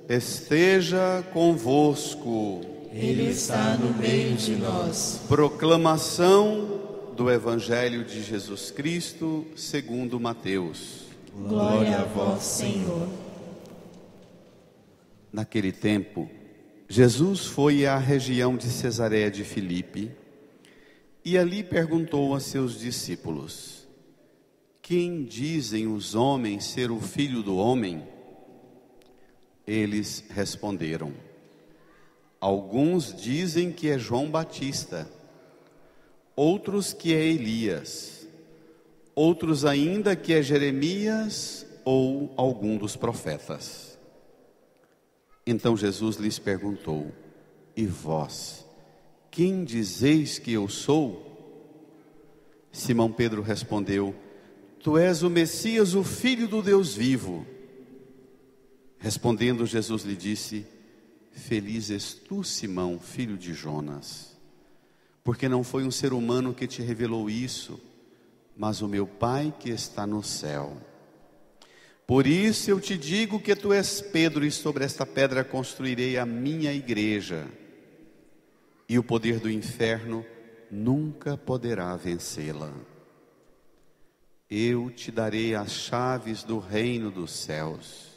esteja convosco. Ele está no meio de nós. Proclamação do Evangelho de Jesus Cristo segundo Mateus. Glória a vós, Senhor. Naquele tempo, Jesus foi à região de Cesareia de Filipe e ali perguntou a seus discípulos: quem dizem os homens ser o Filho do Homem? Eles responderam: alguns dizem que é João Batista, outros que é Elias, outros ainda que é Jeremias ou algum dos profetas. Então Jesus lhes perguntou: e vós, quem dizeis que eu sou? Simão Pedro respondeu: tu és o Messias, o Filho do Deus vivo. Respondendo, Jesus lhe disse: feliz és tu, Simão, filho de Jonas, porque não foi um ser humano que te revelou isso, mas o meu Pai que está no céu. Por isso eu te digo que tu és Pedro, e sobre esta pedra construirei a minha igreja, e o poder do inferno nunca poderá vencê-la. Eu te darei as chaves do reino dos céus.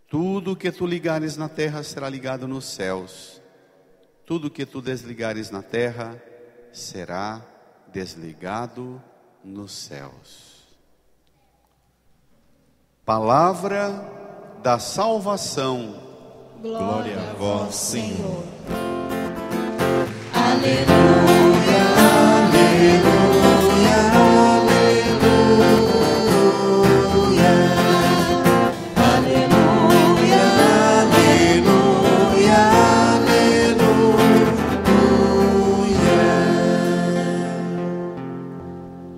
Tudo que tu ligares na terra será ligado nos céus. Tudo que tu desligares na terra será desligado nos céus. Palavra da salvação. Glória a vós, Senhor. Aleluia, aleluia, aleluia. Aleluia, aleluia, aleluia.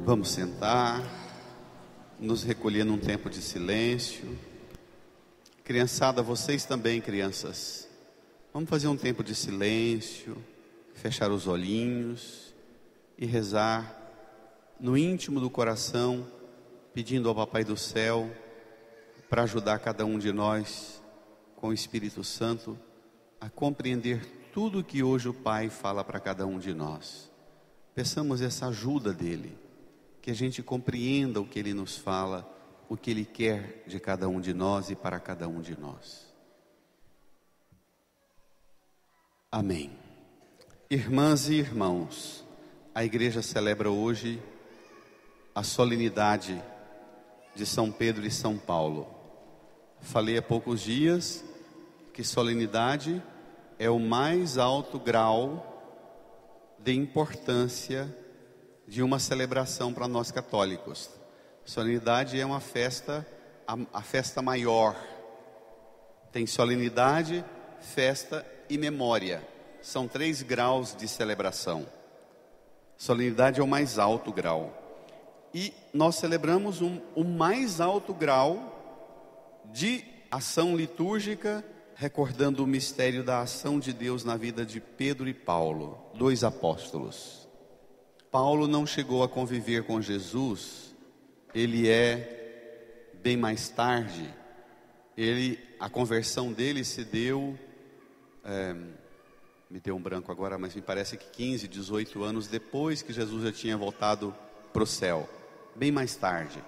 Vamos sentar, nos recolher num tempo de silêncio. Criançada, vocês também, crianças, vamos fazer um tempo de silêncio, fechar os olhinhos e rezar no íntimo do coração, pedindo ao Papai do Céu para ajudar cada um de nós com o Espírito Santo a compreender tudo que hoje o Pai fala para cada um de nós. Peçamos essa ajuda dele, que a gente compreenda o que ele nos fala, o que ele quer de cada um de nós e para cada um de nós. Amém. Irmãs e irmãos, a igreja celebra hoje a solenidade de São Pedro e São Paulo. Falei há poucos dias que solenidade é o mais alto grau de importância de uma celebração para nós católicos. Solenidade é uma festa, a festa maior. Tem solenidade, festa e memória. São 3 graus de celebração. Solenidade é o mais alto grau. E nós celebramos o mais alto grau de ação litúrgica, recordando o mistério da ação de Deus na vida de Pedro e Paulo, 2 apóstolos. Paulo não chegou a conviver com Jesus, ele é bem mais tarde. A conversão dele se deu, me deu um branco agora, mas me parece que 15, 18 anos depois que Jesus já tinha voltado para o céu, bem mais tarde.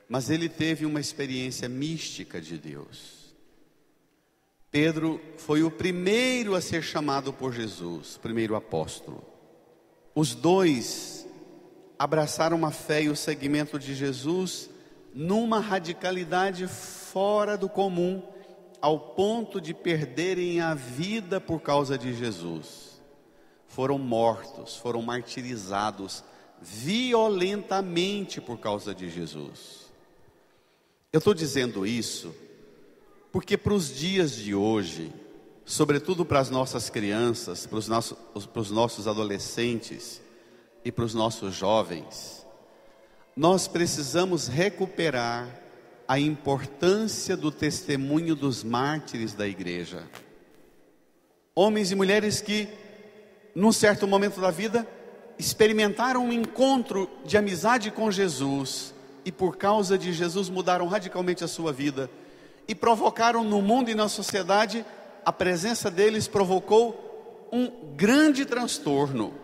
Mas ele teve uma experiência mística de Deus. Pedro foi o primeiro a ser chamado por Jesus, o primeiro apóstolo. Os 2 abraçaram a fé e o seguimento de Jesus numa radicalidade fora do comum, ao ponto de perderem a vida por causa de Jesus. Foram mortos, foram martirizados violentamente por causa de Jesus. Eu estou dizendo isso porque para os dias de hoje, sobretudo para as nossas crianças, para os nossos adolescentes e para os nossos jovens, nós precisamos recuperar a importância do testemunho dos mártires da igreja. Homens e mulheres que, num certo momento da vida, experimentaram um encontro de amizade com Jesus e por causa de Jesus mudaram radicalmente a sua vida e provocaram no mundo e na sociedade, a presença deles provocou um grande transtorno,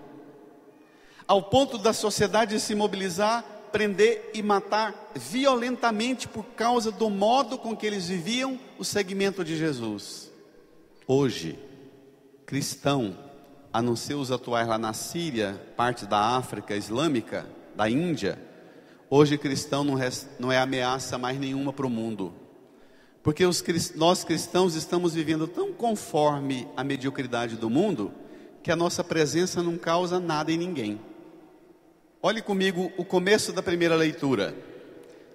ao ponto da sociedade se mobilizar, prender e matar violentamente por causa do modo com que eles viviam o segmento de Jesus. Hoje, cristão, a não ser os atuais lá na Síria, parte da África Islâmica, da Índia, hoje cristão não é ameaça mais nenhuma para o mundo. Porque nós cristãos estamos vivendo tão conforme a mediocridade do mundo, que a nossa presença não causa nada em ninguém. Olhe comigo o começo da primeira leitura.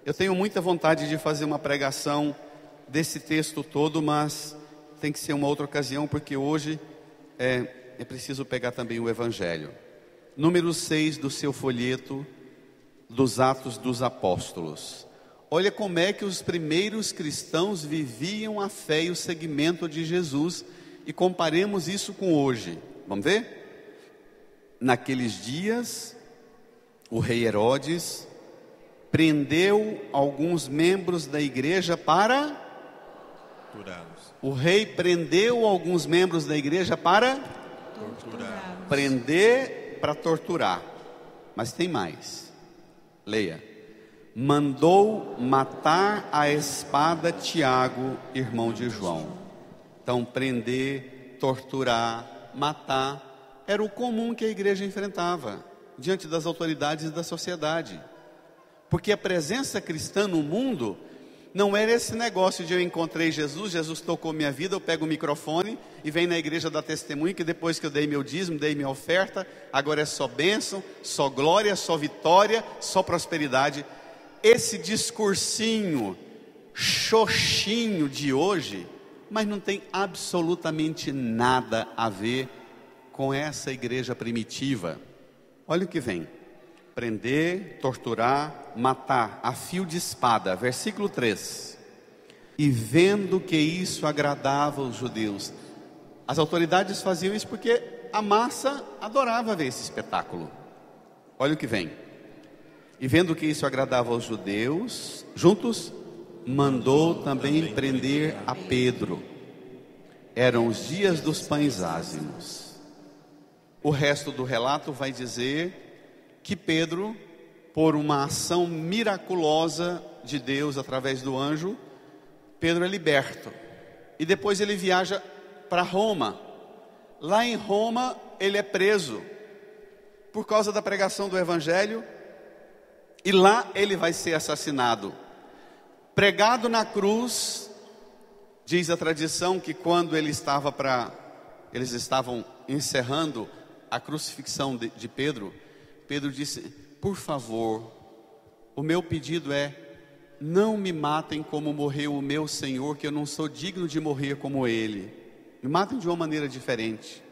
Eu tenho muita vontade de fazer uma pregação desse texto todo, mas tem que ser uma outra ocasião, porque hoje é preciso pegar também o Evangelho. Número 6 do seu folheto dos Atos dos Apóstolos. Olha como é que os primeiros cristãos viviam a fé e o segmento de Jesus, e comparemos isso com hoje. Vamos ver? Naqueles dias, o rei Herodes prendeu alguns membros da igreja para torturá-los. O rei prendeu alguns membros da igreja para torturá-los. Prender para torturar. Mas tem mais. Leia. Mandou matar a espada Tiago, irmão de João. Então, prender, torturar, matar, era o comum que a igreja enfrentava diante das autoridades e da sociedade. Porque a presença cristã no mundo não era esse negócio de eu encontrei Jesus, Jesus tocou minha vida, eu pego o microfone e venho na igreja dar testemunho que depois que eu dei meu dízimo, dei minha oferta, agora é só bênção, só glória, só vitória, só prosperidade. Esse discursinho xoxinho de hoje, mas não tem absolutamente nada a ver com essa igreja primitiva. Olha o que vem: prender, torturar, matar a fio de espada. Versículo 3. E vendo que isso agradava os judeus. As autoridades faziam isso porque a massa adorava ver esse espetáculo. Olha o que vem. E vendo que isso agradava aos judeus, juntos, mandou também prender a Pedro. Eram os dias dos pães ázimos. O resto do relato vai dizer que Pedro, por uma ação miraculosa de Deus através do anjo, Pedro é liberto. E depois ele viaja para Roma. Lá em Roma ele é preso por causa da pregação do Evangelho. E lá ele vai ser assassinado. Pregado na cruz, diz a tradição que quando eles estavam encerrando a crucifixão de Pedro, Pedro disse: por favor, o meu pedido é, não me matem como morreu o meu Senhor, que eu não sou digno de morrer como ele. Me matem de uma maneira diferente.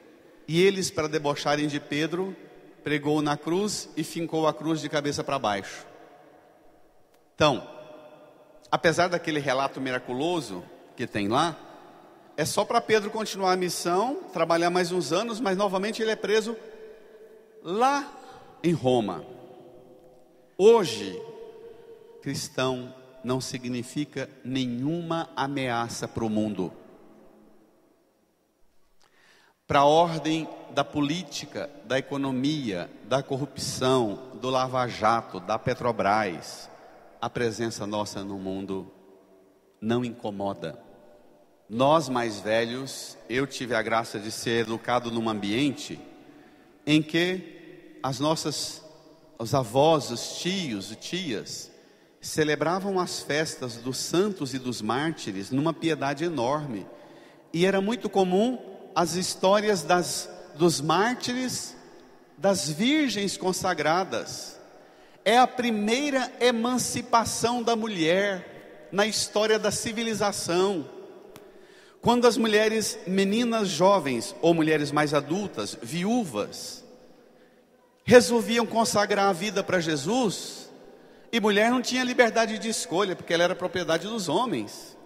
E eles, para debocharem de Pedro, pregou na cruz e fincou a cruz de cabeça para baixo. Então, apesar daquele relato miraculoso que tem lá, é só para Pedro continuar a missão, trabalhar mais uns anos, mas novamente ele é preso lá em Roma. Hoje, cristão não significa nenhuma ameaça para o mundo. Para a ordem da política, da economia, da corrupção, do Lava-Jato, da Petrobras, a presença nossa no mundo não incomoda. Nós mais velhos, eu tive a graça de ser educado num ambiente em que os avós, os tios e tias celebravam as festas dos santos e dos mártires numa piedade enorme. E era muito comum as histórias dos mártires, das virgens consagradas. É a primeira emancipação da mulher na história da civilização. Quando as mulheres, meninas jovens ou mulheres mais adultas, viúvas, resolviam consagrar a vida para Jesus, e mulher não tinha liberdade de escolha, porque ela era propriedade dos homens.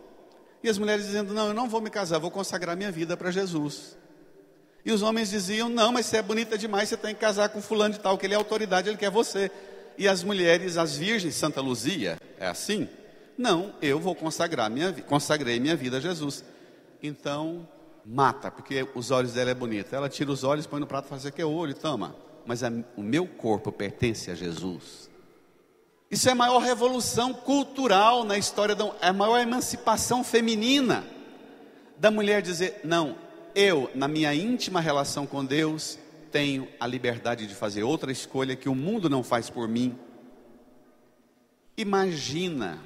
E as mulheres dizendo: não, eu não vou me casar, vou consagrar minha vida para Jesus. E os homens diziam: não, mas você é bonita demais, você tem que casar com fulano de tal, que ele é autoridade, ele quer você. E as mulheres, as virgens, Santa Luzia, é assim? Não, eu vou consagrei minha vida a Jesus. Então, mata, porque os olhos dela é bonito. Ela tira os olhos, põe no prato e faz aqui, é o olho, toma. Mas o meu corpo pertence a Jesus. Isso é a maior revolução cultural na história, é a maior emancipação feminina. Da mulher dizer, não, eu, na minha íntima relação com Deus, tenho a liberdade de fazer outra escolha que o mundo não faz por mim. Imagina,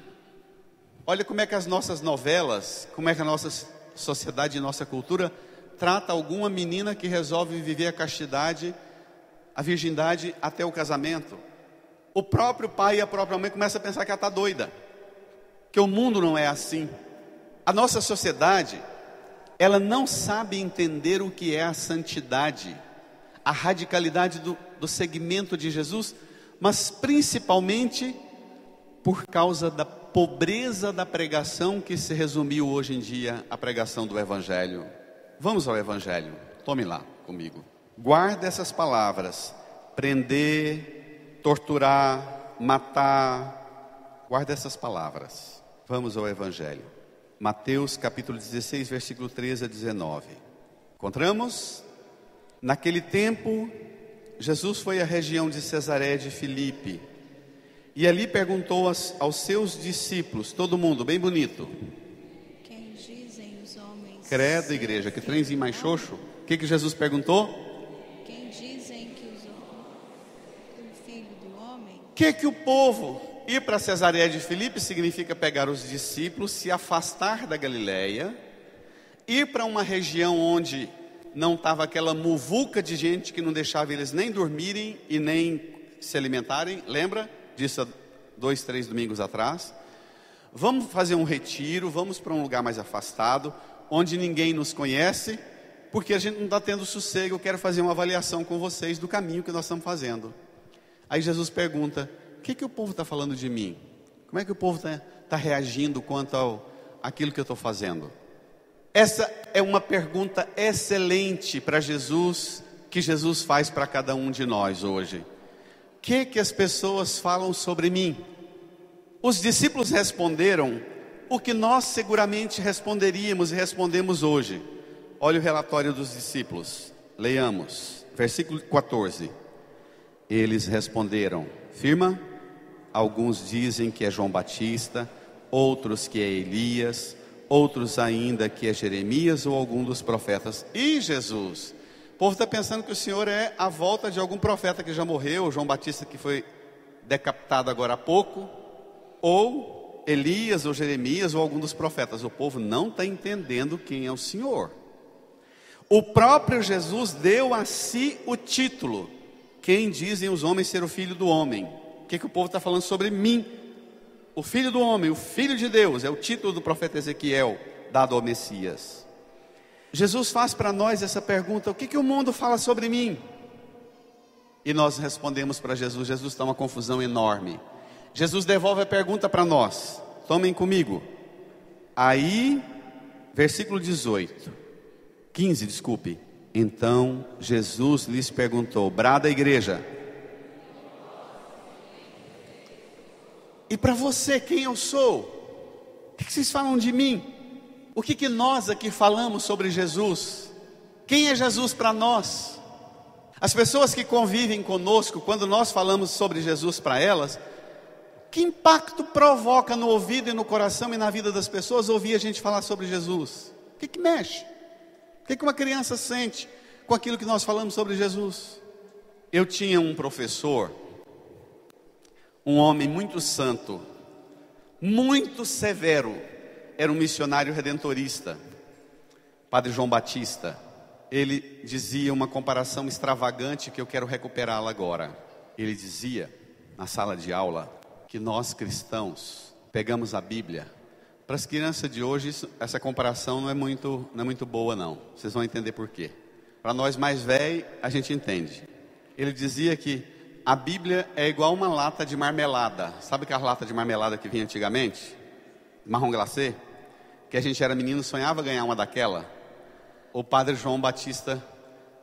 olha como é que as nossas novelas, como é que a nossa sociedade e nossa cultura trata alguma menina que resolve viver a castidade, a virgindade até o casamento. O próprio pai e a própria mãe começam a pensar que ela está doida, que o mundo não é assim. A nossa sociedade, ela não sabe entender o que é a santidade, a radicalidade do segmento de Jesus, mas principalmente por causa da pobreza da pregação que se resumiu hoje em dia a pregação do Evangelho. Vamos ao Evangelho, tome lá comigo. Guarda essas palavras: prender, torturar, matar. Guarda essas palavras. Vamos ao Evangelho. Mateus capítulo 16, versículo 13 a 19. Encontramos? Naquele tempo, Jesus foi à região de Cesareia de Filipe, e ali perguntou aos seus discípulos, todo mundo, bem bonito. Quem dizem os homens? Credo, igreja, que trenzinho mais xoxo. O que Jesus perguntou? Quem dizem que o filho do homem? Que o povo... Ir para Cesareia de Filipe significa pegar os discípulos, se afastar da Galileia, ir para uma região onde não estava aquela muvuca de gente que não deixava eles nem dormirem e nem se alimentarem. Lembra disso há 2, 3 domingos atrás? Vamos fazer um retiro, vamos para um lugar mais afastado, onde ninguém nos conhece, porque a gente não está tendo sossego. Eu quero fazer uma avaliação com vocês do caminho que nós estamos fazendo. Aí Jesus pergunta: o que o povo está falando de mim? Como é que o povo está reagindo quanto àquilo que eu estou fazendo? Essa é uma pergunta excelente para Jesus, que Jesus faz para cada um de nós hoje. O que as pessoas falam sobre mim? Os discípulos responderam o que nós seguramente responderíamos e respondemos hoje. Olha o relatório dos discípulos, leiamos, versículo 14. Eles responderam, firma? Alguns dizem que é João Batista, outros que é Elias, outros ainda que é Jeremias ou algum dos profetas. E Jesus, o povo está pensando que o Senhor é a volta de algum profeta que já morreu, João Batista que foi decapitado agora há pouco, ou Elias ou Jeremias ou algum dos profetas. O povo não está entendendo quem é o Senhor. O próprio Jesus deu a si o título: quem dizem os homens ser o filho do homem? O que o povo está falando sobre mim? O filho do homem, o filho de Deus, é o título do profeta Ezequiel, dado ao Messias. Jesus faz para nós essa pergunta: o que o mundo fala sobre mim? E nós respondemos para Jesus. Jesus está uma confusão enorme. Jesus devolve a pergunta para nós. Tomem comigo. Aí, versículo 15, desculpe. Então Jesus lhes perguntou, brada a igreja: e para você, quem eu sou? O que vocês falam de mim? O que nós aqui falamos sobre Jesus? Quem é Jesus para nós? As pessoas que convivem conosco, quando nós falamos sobre Jesus para elas, que impacto provoca no ouvido e no coração e na vida das pessoas ouvir a gente falar sobre Jesus? O que mexe? O que uma criança sente com aquilo que nós falamos sobre Jesus? Eu tinha um professor, um homem muito santo, muito severo, era um missionário redentorista, Padre João Batista. Ele dizia uma comparação extravagante que eu quero recuperá-la agora. Ele dizia, na sala de aula, que nós cristãos pegamos a Bíblia. Para as crianças de hoje, essa comparação não é muito boa não, vocês vão entender por quê. Para nós mais velhos, a gente entende. Ele dizia que a Bíblia é igual uma lata de marmelada. Sabe aquela lata de marmelada que vinha antigamente? Marrom glacê? Que a gente era menino, sonhava ganhar uma daquela. O Padre João Batista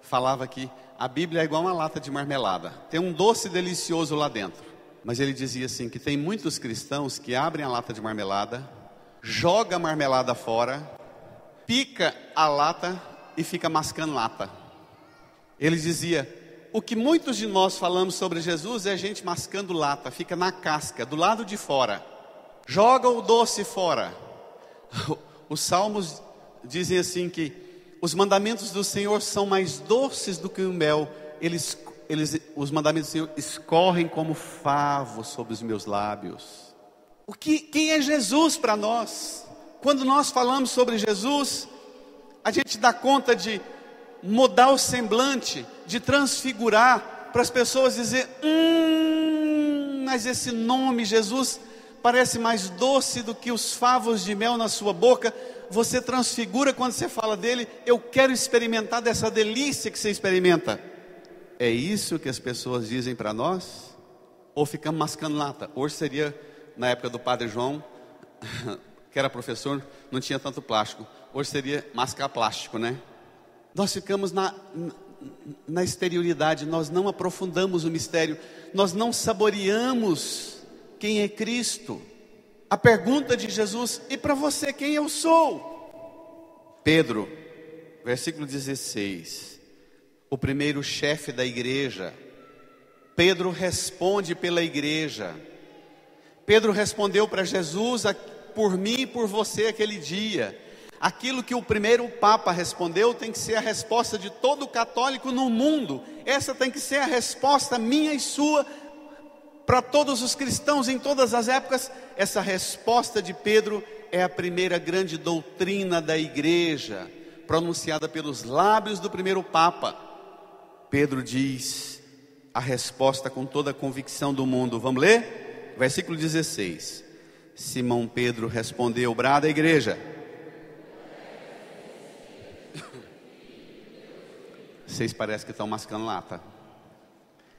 falava que a Bíblia é igual uma lata de marmelada. Tem um doce delicioso lá dentro. Mas ele dizia assim, que tem muitos cristãos que abrem a lata de marmelada, joga a marmelada fora, pica a lata e fica mascando lata. Ele dizia, o que muitos de nós falamos sobre Jesus é a gente mascando lata, fica na casca, do lado de fora, joga o doce fora. Os salmos dizem assim que os mandamentos do Senhor são mais doces do que o mel, os mandamentos do Senhor escorrem como favos sobre os meus lábios. Quem é Jesus para nós? Quando nós falamos sobre Jesus, a gente dá conta de mudar o semblante, de transfigurar, para as pessoas dizer, mas esse nome Jesus parece mais doce do que os favos de mel na sua boca. Você transfigura quando você fala dele. Eu quero experimentar dessa delícia que você experimenta. É isso que as pessoas dizem para nós? Ou ficamos mascando lata? Hoje seria, na época do Padre João, que era professor, não tinha tanto plástico. Hoje seria mascar plástico, né? Nós ficamos na exterioridade, nós não aprofundamos o mistério, nós não saboreamos quem é Cristo. A pergunta de Jesus, e para você quem eu sou? Pedro, versículo 16, o primeiro chefe da igreja. Pedro responde pela igreja. Pedro respondeu para Jesus, por mim e por você aquele dia. Aquilo que o primeiro Papa respondeu tem que ser a resposta de todo católico no mundo. Essa tem que ser a resposta minha e sua para todos os cristãos em todas as épocas. Essa resposta de Pedro é a primeira grande doutrina da igreja, pronunciada pelos lábios do primeiro Papa. Pedro diz a resposta com toda a convicção do mundo. Vamos ler? Versículo 16. Simão Pedro respondeu, brada a igreja. Vocês parecem que estão mascando lata.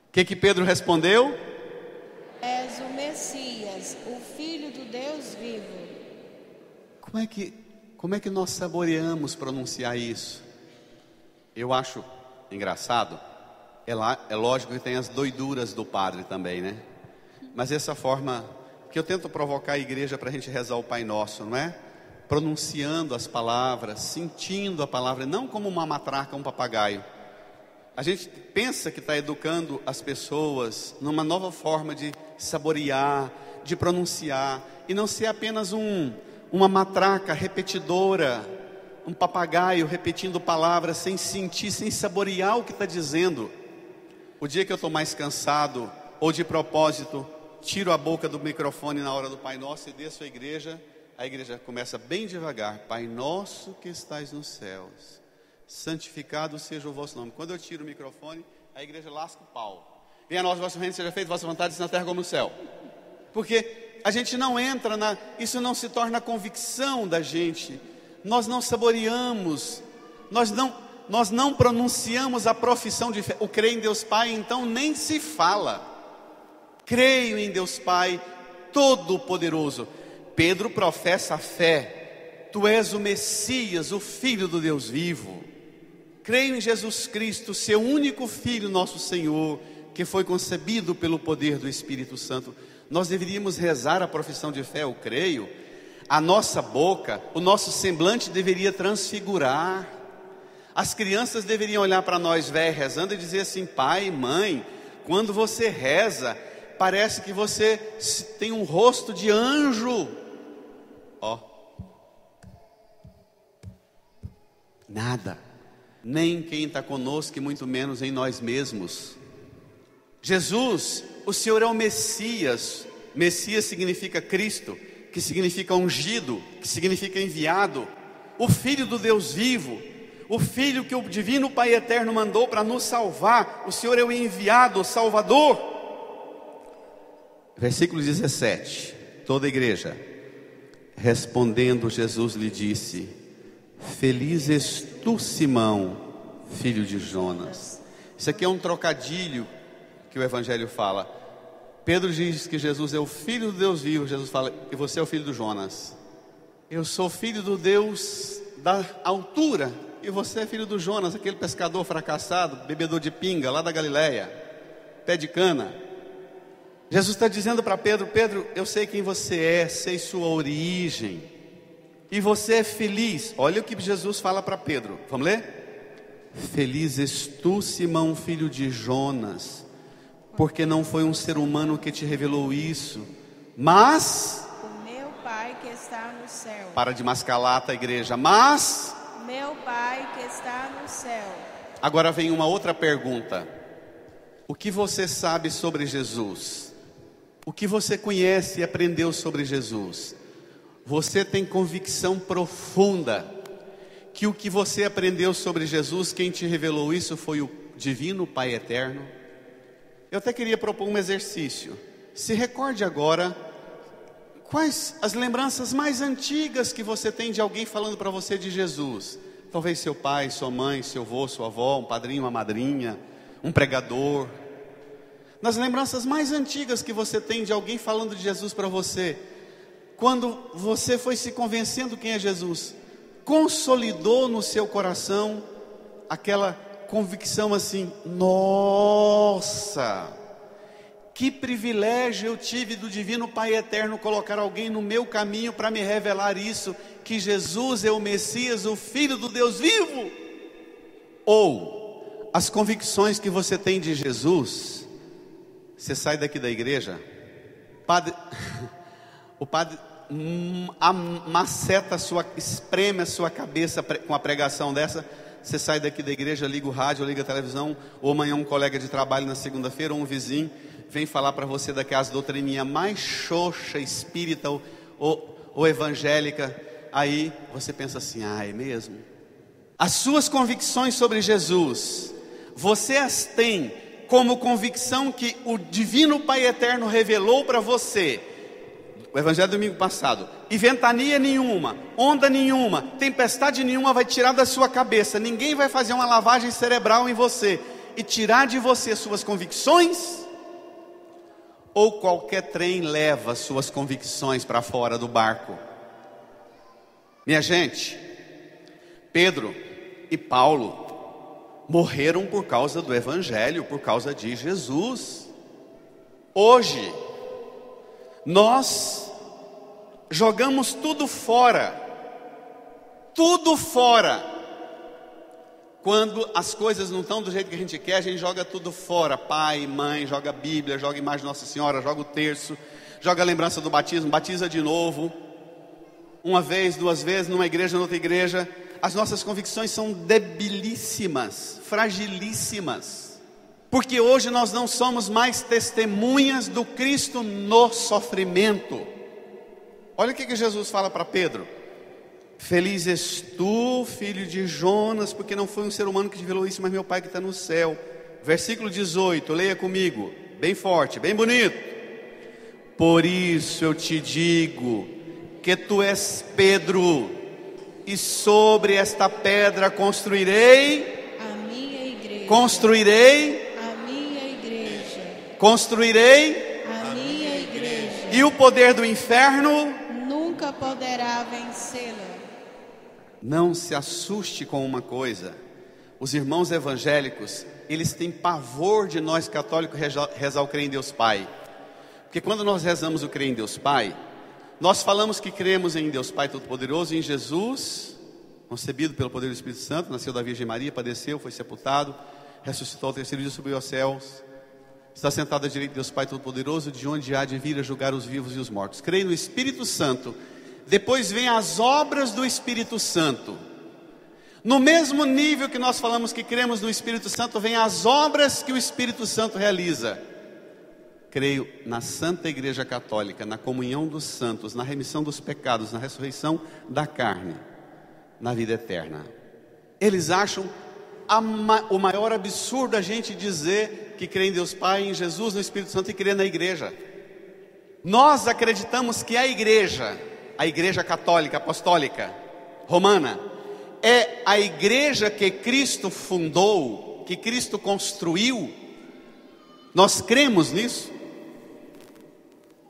O que Pedro respondeu? És o Messias, o Filho do Deus vivo. Como é que nós saboreamos pronunciar isso? Eu acho engraçado. É lógico que tem as doiduras do padre também, né? Mas essa forma que eu tento provocar a igreja para a gente rezar o Pai Nosso, não é? Pronunciando as palavras, sentindo a palavra, não como uma matraca, um papagaio. A gente pensa que está educando as pessoas numa nova forma de saborear, de pronunciar, e não ser apenas uma matraca repetidora, um papagaio repetindo palavras sem sentir, sem saborear o que está dizendo. O dia que eu estou mais cansado, ou de propósito, tiro a boca do microfone na hora do Pai Nosso e desço a igreja começa bem devagar. Pai Nosso que estais nos céus, santificado seja o vosso nome. Quando eu tiro o microfone, a igreja lasca o pau. Venha a nós o vosso reino, seja feita a vossa vontade, assim na terra como no céu. Porque a gente não entra isso não se torna convicção da gente. Nós não saboreamos, nós não pronunciamos a profissão de fé. O crer em Deus Pai, então, nem se fala. Creio em Deus Pai Todo-Poderoso. Pedro professa a fé. Tu és o Messias, o Filho do Deus vivo. Creio em Jesus Cristo, seu único Filho, nosso Senhor, que foi concebido pelo poder do Espírito Santo. Nós deveríamos rezar a profissão de fé, eu creio. A nossa boca, o nosso semblante deveria transfigurar. As crianças deveriam olhar para nós velhos rezando e dizer assim: pai, mãe, quando você reza, parece que você tem um rosto de anjo. Ó, nada, nem quem está conosco e muito menos em nós mesmos. Jesus, o Senhor é o Messias. Messias significa Cristo, que significa ungido, que significa enviado. O Filho do Deus vivo, o Filho que o Divino Pai Eterno mandou para nos salvar. O Senhor é o enviado, o Salvador. Versículo 17, toda a igreja. Respondendo, Jesus lhe disse: feliz és tu, Simão, filho de Jonas. Isso aqui é um trocadilho que o Evangelho fala. Pedro diz que Jesus é o Filho do Deus vivo. Jesus fala: e você é o filho do Jonas. Eu sou filho do Deus da altura, e você é filho do Jonas, aquele pescador fracassado, bebedor de pinga lá da Galileia, pé de cana. Jesus está dizendo para Pedro: Pedro, eu sei quem você é, sei sua origem, e você é feliz. Olha o que Jesus fala para Pedro, vamos ler? Feliz és tu, Simão, filho de Jonas, porque não foi um ser humano que te revelou isso, mas o meu Pai que está no céu. Para de mascalata, igreja. Mas Meu Pai que está no céu. Agora vem uma outra pergunta: o que você sabe sobre Jesus? O que você conhece e aprendeu sobre Jesus? Você tem convicção profunda que o que você aprendeu sobre Jesus, quem te revelou isso foi o divino Pai eterno? Eu até queria propor um exercício. Se recorde agora quais as lembranças mais antigas que você tem de alguém falando para você de Jesus. Talvez seu pai, sua mãe, seu avô, sua avó, um padrinho, uma madrinha, um pregador. Nas lembranças mais antigas que você tem de alguém falando de Jesus para você, quando você foi se convencendo quem é Jesus, consolidou no seu coração aquela convicção assim: nossa, que privilégio eu tive do divino Pai eterno colocar alguém no meu caminho para me revelar isso, que Jesus é o Messias, o Filho do Deus vivo. Ou as convicções que você tem de Jesus, você sai daqui da igreja, o padre maceta espreme a sua cabeça com a pregação dessa. Você sai daqui da igreja, liga o rádio, liga a televisão, ou amanhã um colega de trabalho na segunda-feira, ou um vizinho vem falar para você daquelas doutrininha mais xoxa, espírita ou evangélica. Aí você pensa assim: ah, é mesmo? As suas convicções sobre Jesus, você as tem como convicção que o divino Pai eterno revelou para você. O evangelho do domingo passado: e ventania nenhuma, onda nenhuma, tempestade nenhuma vai tirar da sua cabeça. Ninguém vai fazer uma lavagem cerebral em você e tirar de você suas convicções. Ou qualquer trem leva suas convicções para fora do barco? Minha gente, Pedro e Paulo morreram por causa do evangelho, por causa de Jesus. Hoje nós jogamos tudo fora, quando as coisas não estão do jeito que a gente quer, a gente joga tudo fora. Pai, mãe, joga a Bíblia, joga a imagem de Nossa Senhora, joga o terço, joga a lembrança do batismo, batiza de novo, uma vez, duas vezes, numa igreja, noutra igreja. As nossas convicções são debilíssimas, fragilíssimas, porque hoje nós não somos mais testemunhas do Cristo no sofrimento. Olha o que Jesus fala para Pedro: feliz és tu, filho de Jonas, porque não foi um ser humano que te revelou isso, mas meu Pai que está no céu. Versículo 18, leia comigo, bem forte, bem bonito. Por isso eu te digo que tu és Pedro, e sobre esta pedra construirei a minha igreja. Construirei a minha igreja. Construirei a minha igreja. E o poder do inferno nunca poderá vencê-la. Não se assuste com uma coisa: os irmãos evangélicos, eles têm pavor de nós católicos rezar o Creio em Deus Pai. Porque quando nós rezamos o Creio em Deus Pai, nós falamos que cremos em Deus Pai Todo-Poderoso, em Jesus, concebido pelo poder do Espírito Santo, nasceu da Virgem Maria, padeceu, foi sepultado, ressuscitou ao terceiro dia, subiu aos céus, está sentado à direita de Deus Pai Todo-Poderoso, de onde há de vir a julgar os vivos e os mortos. Creio no Espírito Santo. Depois vem as obras do Espírito Santo. No mesmo nível que nós falamos que cremos no Espírito Santo, vem as obras que o Espírito Santo realiza. Creio na Santa Igreja Católica, na comunhão dos santos, na remissão dos pecados, na ressurreição da carne, na vida eterna. Eles acham o maior absurdo a gente dizer que crê em Deus Pai, em Jesus, no Espírito Santo e crê na igreja. Nós acreditamos que a igreja católica, apostólica, romana, é a igreja que Cristo fundou, que Cristo construiu. Nós cremos nisso.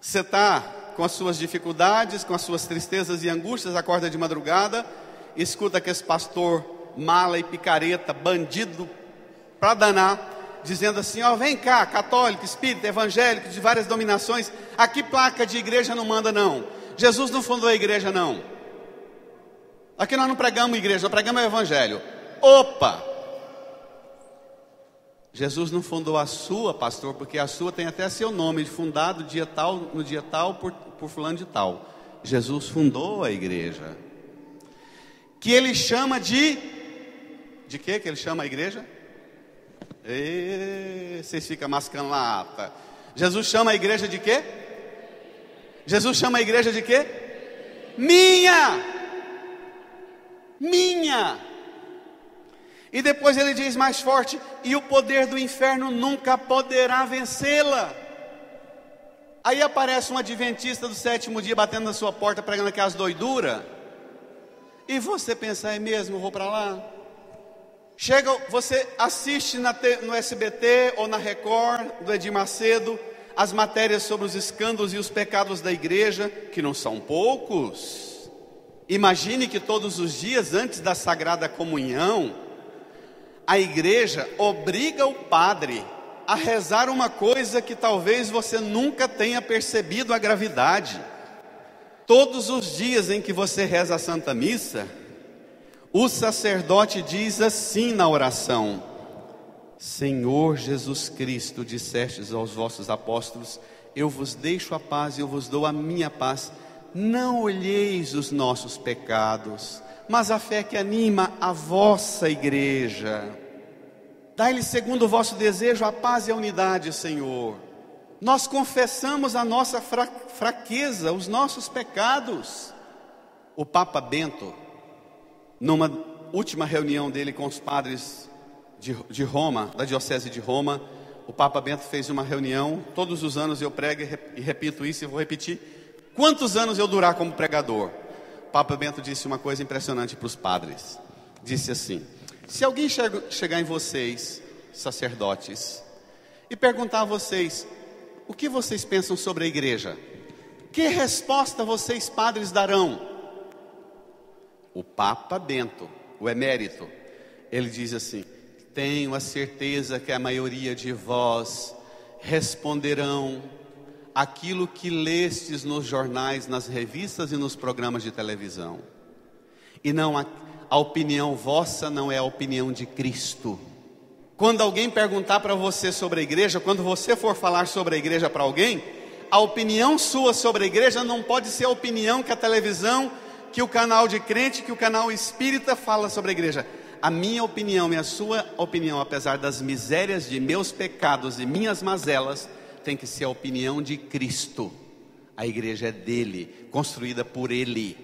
Você está com as suas dificuldades, com as suas tristezas e angústias, acorda de madrugada, escuta que esse pastor mala e picareta, bandido para danar, dizendo assim, ó, vem cá, católico, espírita, evangélico, de várias denominações, aqui placa de igreja não manda não. Jesus não fundou a igreja não. Aqui nós não pregamos igreja, nós pregamos o evangelho. Opa! Jesus não fundou a sua, pastor, porque a sua tem até seu nome, fundado dia tal, no dia tal, por fulano de tal. Jesus fundou a igreja, que ele chama de quê que ele chama a igreja? Vocês ficam mascando lata. Jesus chama a igreja de quê? Jesus chama a igreja de quê? Minha. E depois ele diz mais forte, e o poder do inferno nunca poderá vencê-la. Aí aparece um adventista do sétimo dia batendo na sua porta, pregando aquelas doiduras, e você pensa, é mesmo, eu vou para lá? Chega, você assiste no SBT ou na Record, do Edir Macedo, as matérias sobre os escândalos e os pecados da igreja, que não são poucos. Imagine que todos os dias antes da Sagrada Comunhão, a igreja obriga o padre a rezar uma coisa que talvez você nunca tenha percebido a gravidade. Todos os dias em que você reza a Santa Missa, o sacerdote diz assim na oração: Senhor Jesus Cristo, dissestes aos vossos apóstolos, eu vos deixo a paz, eu vos dou a minha paz. Não olheis os nossos pecados, mas a fé que anima a vossa igreja. Dai-lhe segundo o vosso desejo a paz e a unidade, Senhor. Nós confessamos a nossa fraqueza, os nossos pecados. O Papa Bento, numa última reunião dele com os padres de Roma, da diocese de Roma, o Papa Bento fez uma reunião. Todos os anos eu prego e repito isso, e vou repetir quantos anos eu durar como pregador. O Papa Bento disse uma coisa impressionante para os padres. Disse assim: se alguém chegar em vocês, sacerdotes, e perguntar a vocês, o que vocês pensam sobre a igreja? Que resposta vocês, padres, darão? O Papa Bento, o emérito, ele diz assim: tenho a certeza que a maioria de vós responderão aquilo que lestes nos jornais, nas revistas e nos programas de televisão. E não a opinião vossa não é a opinião de Cristo. Quando alguém perguntar para você sobre a igreja, quando você for falar sobre a igreja para alguém, a opinião sua sobre a igreja não pode ser a opinião que a televisão, que o canal de crente, que o canal espírita fala sobre a igreja. A minha opinião e a sua opinião, apesar das misérias de meus pecados e minhas mazelas, tem que ser a opinião de Cristo. A igreja é dele, construída por ele.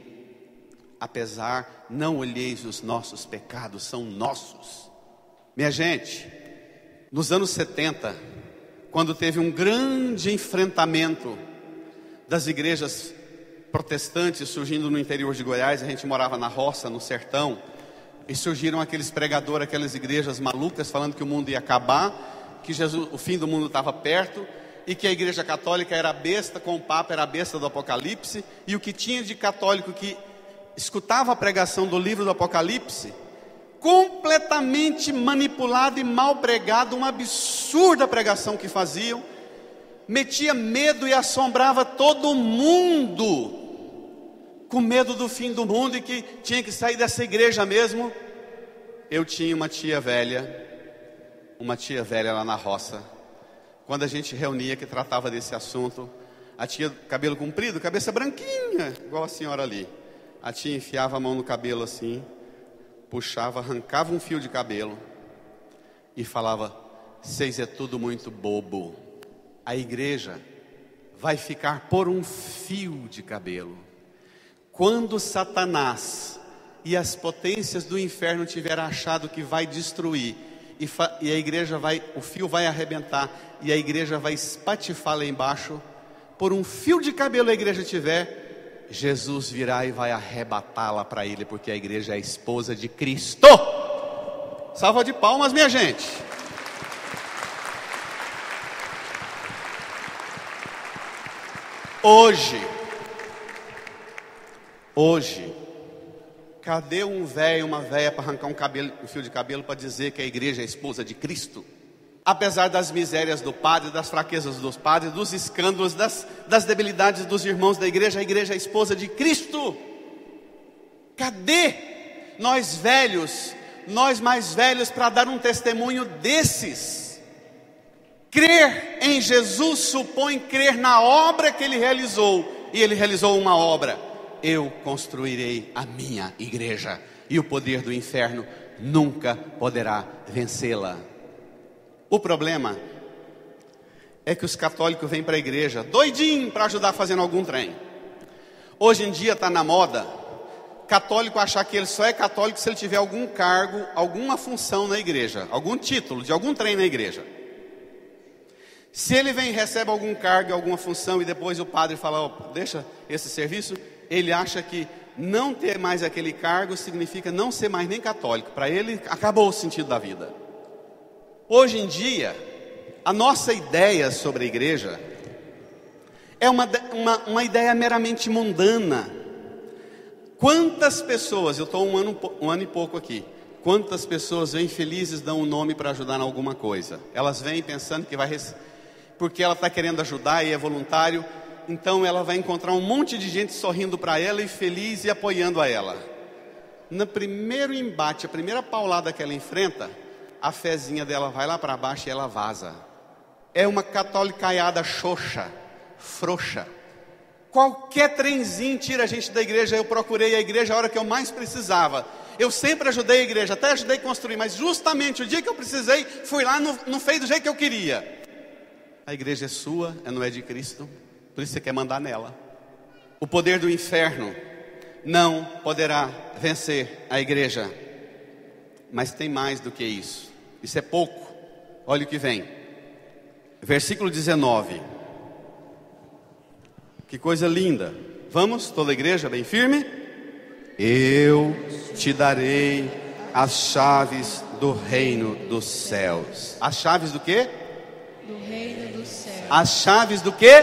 Apesar, não olheis os nossos pecados, são nossos. Minha gente, nos anos 70, quando teve um grande enfrentamento das igrejas protestantes surgindo no interior de Goiás, a gente morava na roça, no sertão, e surgiram aqueles pregadores, aquelas igrejas malucas, falando que o mundo ia acabar, que Jesus, o fim do mundo estava perto, e que a igreja católica era a besta, com o Papa era a besta do Apocalipse, e o que tinha de católico que escutava a pregação do livro do Apocalipse, completamente manipulado e mal pregado, uma absurda pregação que faziam, metia medo e assombrava todo mundo, com medo do fim do mundo e que tinha que sair dessa igreja mesmo. Eu tinha uma tia velha lá na roça, quando a gente reunia, que tratava desse assunto. A tia, cabelo comprido, cabeça branquinha, igual a senhora ali. A tia enfiava a mão no cabelo assim, puxava, arrancava um fio de cabelo e falava: vocês é tudo muito bobo. A igreja vai ficar por um fio de cabelo. Quando Satanás e as potências do inferno tiverem achado que vai destruir, e a igreja o fio vai arrebentar, e a igreja vai espatifar lá embaixo, por um fio de cabelo a igreja tiver, Jesus virá e vai arrebatá-la para ele, porque a igreja é a esposa de Cristo. Salva de palmas, minha gente. Hoje, cadê um velho, uma velha para arrancar um fio de cabelo para dizer que a igreja é a esposa de Cristo? Apesar das misérias do padre, das fraquezas dos padres, dos escândalos, das debilidades dos irmãos da igreja, a igreja é a esposa de Cristo. Cadê nós velhos, nós mais velhos, para dar um testemunho desses? Crer em Jesus supõe crer na obra que Ele realizou, e Ele realizou uma obra: eu construirei a minha igreja, e o poder do inferno nunca poderá vencê-la. O problema é que os católicos vêm para a igreja doidinho para ajudar fazendo algum trem. Hoje em dia está na moda católico achar que ele só é católico se ele tiver algum cargo, alguma função na igreja, algum título de algum trem na igreja. Se ele vem e recebe algum cargo, alguma função, e depois o padre fala, deixa esse serviço, ele acha que não ter mais aquele cargo significa não ser mais nem católico. Para ele acabou o sentido da vida. Hoje em dia, a nossa ideia sobre a igreja é uma ideia meramente mundana. Quantas pessoas, eu estou um ano e pouco aqui, quantas pessoas vêm felizes, dão um nome para ajudar em alguma coisa? Elas vêm pensando que porque ela está querendo ajudar e é voluntário, então ela vai encontrar um monte de gente sorrindo para ela e feliz e apoiando a ela. No primeiro embate, a primeira paulada que ela enfrenta, a fezinha dela vai lá para baixo e ela vaza. É uma catolicaiada xoxa, frouxa. Qualquer trenzinho tira a gente da igreja. Eu procurei a igreja a hora que eu mais precisava. Eu sempre ajudei a igreja, até ajudei a construir, mas justamente o dia que eu precisei, fui lá, não fez do jeito que eu queria. A igreja é sua, não é de Cristo, por isso você quer mandar nela. O poder do inferno não poderá vencer a igreja. Mas tem mais do que isso. Isso é pouco. Olha o que vem. Versículo 19. Que coisa linda. Vamos, toda a igreja bem firme. Eu te darei as chaves do reino dos céus. As chaves do quê? Do reino dos céus. As chaves do quê?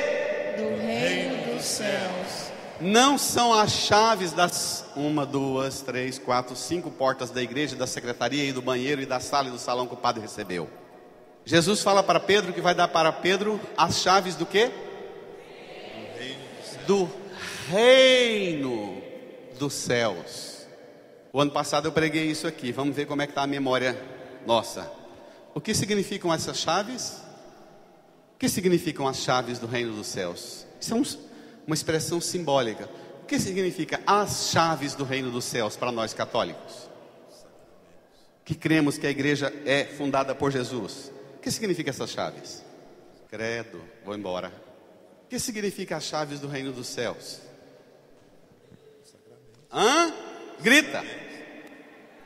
Do reino dos céus. Não são as chaves das 1, 2, 3, 4, 5 portas da igreja, da secretaria e do banheiro e da sala e do salão que o padre recebeu. Jesus fala para Pedro que vai dar para Pedro as chaves do quê? Do reino dos céus. O ano passado eu preguei isso aqui. Vamos ver como é que está a memória nossa. O que significam essas chaves? O que significam as chaves do reino dos céus? Isso é uma expressão simbólica. O que significa as chaves do reino dos céus para nós católicos? Que cremos que a igreja é fundada por Jesus. O que significa essas chaves? Credo, vou embora. O que significa as chaves do reino dos céus? Hã? Grita.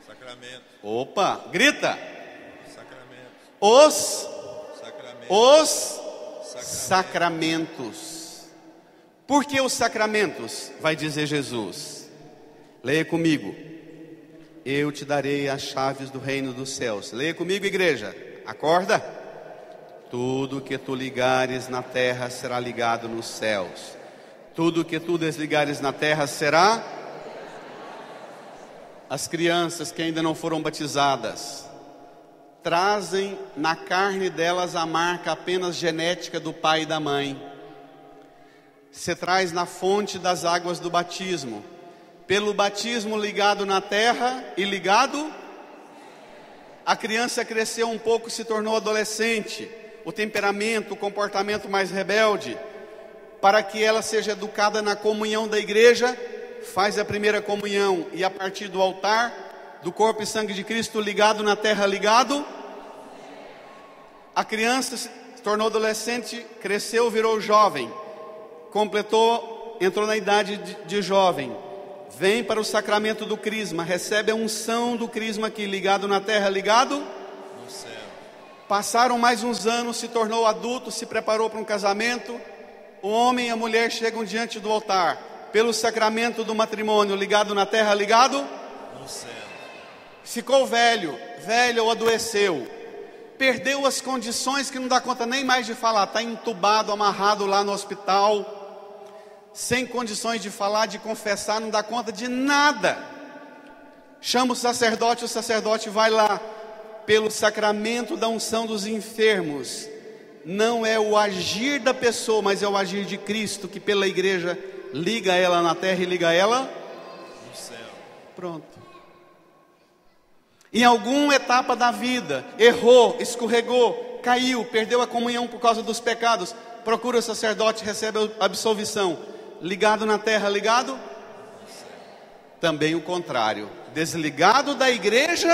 Sacramento. Opa, grita. Sacramento. Os sacramentos. Por que os sacramentos? Vai dizer Jesus. Leia comigo. Eu te darei as chaves do reino dos céus. Leia comigo, igreja. Acorda. Tudo que tu ligares na terra será ligado nos céus. Tudo que tu desligares na terra será. As crianças que ainda não foram batizadas trazem na carne delas a marca apenas genética do pai e da mãe. Você traz na fonte das águas do batismo. Pelo batismo ligado na terra e ligado, a criança cresceu um pouco e se tornou adolescente. O temperamento, o comportamento mais rebelde. Para que ela seja educada na comunhão da igreja, faz a primeira comunhão. E a partir do altar, do corpo e sangue de Cristo ligado na terra, ligado, a criança se tornou adolescente, cresceu, virou jovem. Completou, entrou na idade de jovem. Vem para o sacramento do crisma, recebe a unção do crisma aqui, ligado na terra, ligado No céu. Passaram mais uns anos, se tornou adulto, se preparou para um casamento. O homem e a mulher chegam diante do altar, pelo sacramento do matrimônio, ligado na terra, ligado No céu. Ficou velho ou adoeceu, perdeu as condições que não dá conta nem mais de falar, está entubado, amarrado lá no hospital, sem condições de falar, de confessar, não dá conta de nada. Chama o sacerdote vai lá, pelo sacramento da unção dos enfermos, não é o agir da pessoa, mas é o agir de Cristo, que pela igreja liga ela na terra e liga ela No céu. pronto. Em alguma etapa da vida, errou, escorregou, caiu, perdeu a comunhão por causa dos pecados, procura o sacerdote, recebe a absolvição. Ligado na terra, ligado? Também o contrário, desligado da igreja,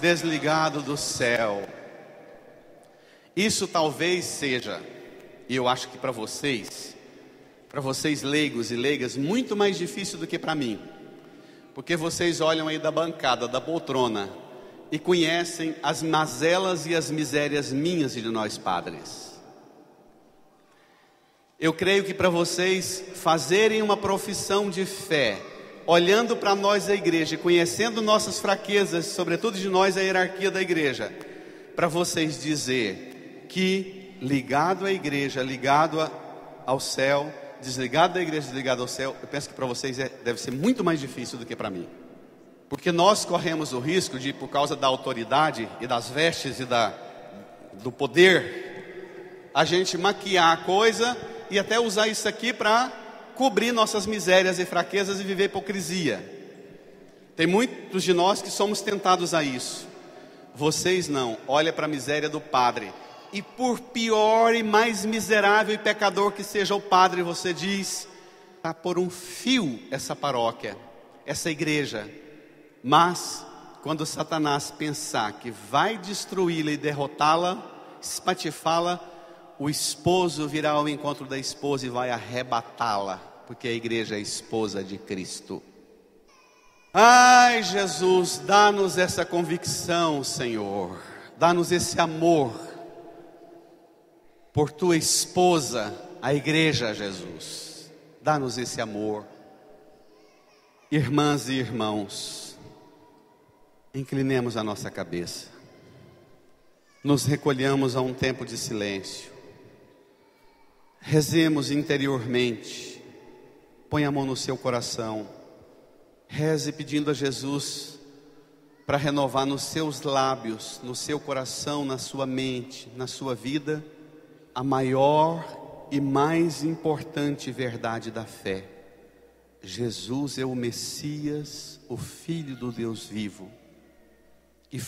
desligado do céu. Isso talvez seja, e eu acho que para vocês leigos e leigas, muito mais difícil do que para mim, porque vocês olham aí da bancada, da poltrona, e conhecem as mazelas e as misérias minhas e de nós padres. Eu creio que para vocês fazerem uma profissão de fé, olhando para nós a igreja, conhecendo nossas fraquezas, sobretudo de nós a hierarquia da igreja, para vocês dizer que ligado à igreja, ligado ao céu, desligado da igreja, desligado ao céu, eu penso que para vocês deve ser muito mais difícil do que para mim. Porque nós corremos o risco de, por causa da autoridade e das vestes e do poder, a gente maquiar a coisa e até usar isso aqui para cobrir nossas misérias e fraquezas e viver hipocrisia. Tem muitos de nós que somos tentados a isso. Vocês não, olha para a miséria do padre, e por pior e mais miserável e pecador que seja o padre, você diz, está por um fio essa paróquia, essa igreja. Mas quando Satanás pensar que vai destruí-la e derrotá-la, espatifá-la, o esposo virá ao encontro da esposa e vai arrebatá-la, porque a igreja é a esposa de Cristo. Ai, Jesus, dá-nos essa convicção, Senhor, dá-nos esse amor por tua esposa, a igreja, Jesus, dá-nos esse amor. Irmãs e irmãos, inclinemos a nossa cabeça, nos recolhamos a um tempo de silêncio, rezemos interiormente, põe a mão no seu coração, reze pedindo a Jesus para renovar nos seus lábios, no seu coração, na sua mente, na sua vida, a maior e mais importante verdade da fé: Jesus é o Messias, o Filho do Deus vivo. E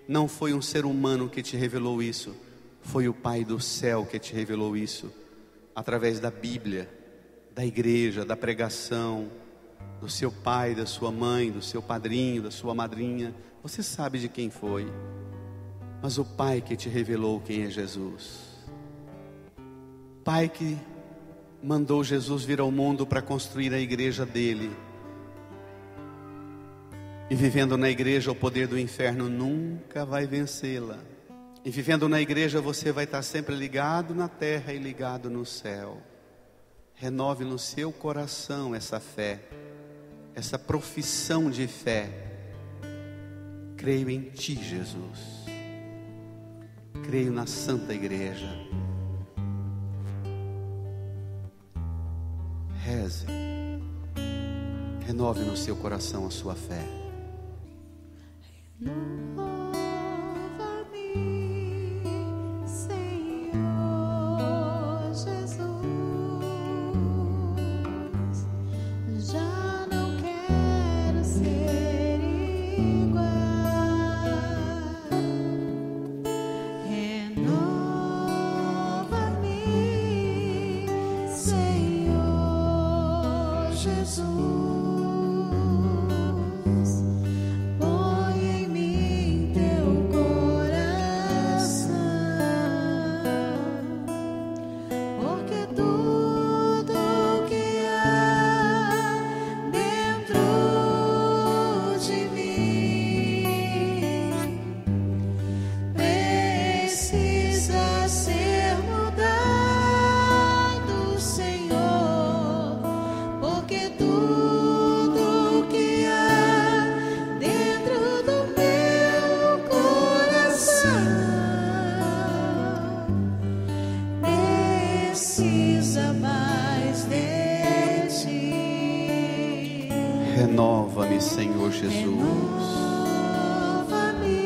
não foi um ser humano que te revelou isso, foi o Pai do céu que te revelou isso, através da Bíblia, da igreja, da pregação, do seu pai, da sua mãe, do seu padrinho, da sua madrinha. Você sabe de quem foi, mas o Pai que te revelou quem é Jesus. Pai que mandou Jesus vir ao mundo para construir a igreja dele. E vivendo na igreja, o poder do inferno nunca vai vencê-la. E vivendo na igreja, você vai estar sempre ligado na terra e ligado no céu. Renove no seu coração essa fé, essa profissão de fé. Creio em ti, Jesus. Creio na Santa Igreja. Reze, renove no seu coração a sua fé. Renova-me, Senhor Jesus. Já não quero ser igual. Renova-me, Senhor Jesus. Põe em mim teu coração, porque tudo que há dentro de mim precisa ser mudado, Senhor, porque tudo que há dentro do meu coração precisa mais de ti. Renova-me, Senhor Jesus. Renova-me,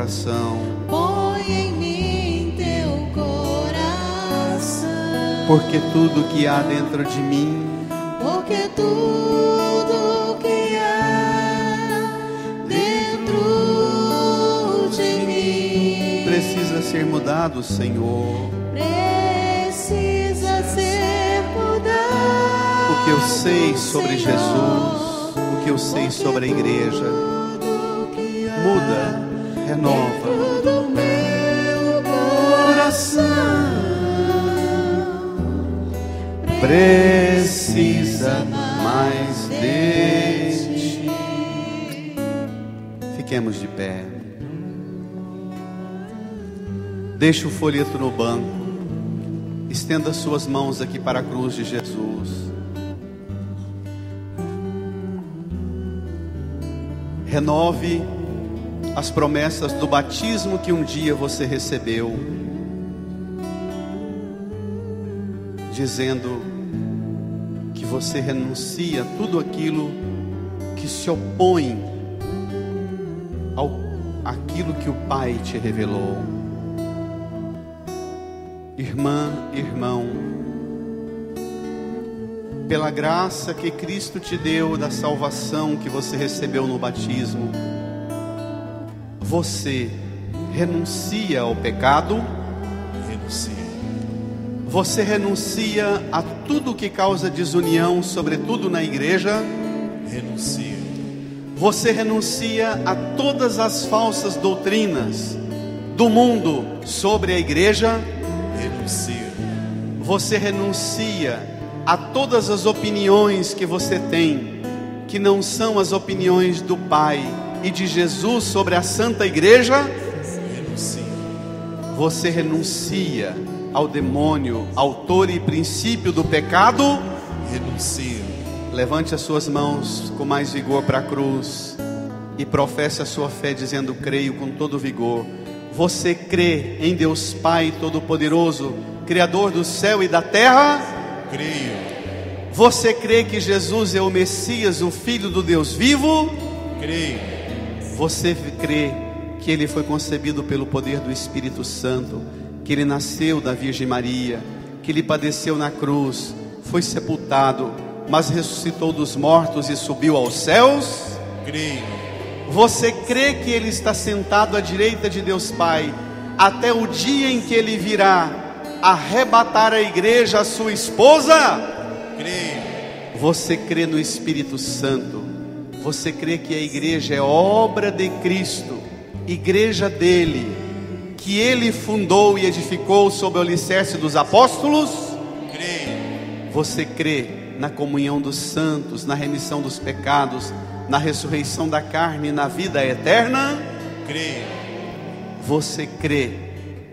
coração. Põe em mim teu coração. Porque tudo que há dentro de mim Porque tudo que há dentro de mim precisa ser mudado, Senhor. precisa ser mudado. O que eu sei sobre Jesus, o que eu sei sobre a igreja, muda, renova. Do meu coração Precisa mais de ti. Fiquemos de pé. Deixe o folheto no banco. Estenda suas mãos aqui para a cruz de Jesus. Renove as promessas do batismo que um dia você recebeu, dizendo que você renuncia a tudo aquilo que se opõe àquilo que o Pai te revelou. Irmã, irmão, pela graça que Cristo te deu da salvação que você recebeu no batismo, você renuncia ao pecado, você renuncia a tudo que causa desunião, sobretudo na igreja, você renuncia a todas as falsas doutrinas do mundo sobre a igreja, você renuncia a todas as opiniões que você tem, que não são as opiniões do Pai e de Jesus sobre a Santa Igreja, você renuncia ao demônio, autor e princípio do pecado. Levante as suas mãos com mais vigor para a cruz e professe a sua fé dizendo: creio com todo vigor. Você crê em Deus Pai Todo-Poderoso, Criador do céu e da terra? Creio. Você crê que Jesus é o Messias, o Filho do Deus vivo? Creio. Você crê que Ele foi concebido pelo poder do Espírito Santo, que Ele nasceu da Virgem Maria, que Ele padeceu na cruz, foi sepultado, mas ressuscitou dos mortos e subiu aos céus? Creio. Você crê que Ele está sentado à direita de Deus Pai, até o dia em que Ele virá arrebatar a igreja, a sua esposa? Creio. Você crê no Espírito Santo? Você crê que a igreja é obra de Cristo, igreja dele, que Ele fundou e edificou sob o alicerce dos apóstolos? Creio. Você crê na comunhão dos santos, na remissão dos pecados, na ressurreição da carne e na vida eterna? Creio. Você crê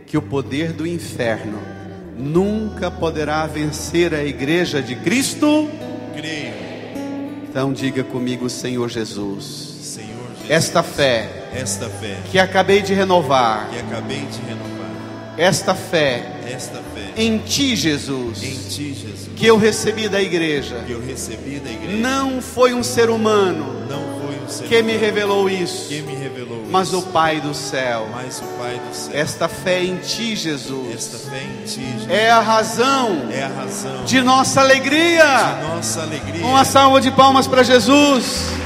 que o poder do inferno nunca poderá vencer a igreja de Cristo? Creio. Então diga comigo: Senhor Jesus, Senhor Jesus, esta fé esta fé que acabei de renovar, que acabei de renovar, esta fé esta fé em Ti, Jesus, em Ti, Jesus, que eu recebi da igreja, que eu recebi da igreja, não foi um ser humano não foi um ser que me humano revelou isso, que me revelou mas isso, o Pai do céu. mas o Pai do céu. Esta fé em Ti, Esta Jesus, fé em Ti, Jesus, é a razão é a razão de nossa alegria. de nossa alegria. Uma salva de palmas para Jesus.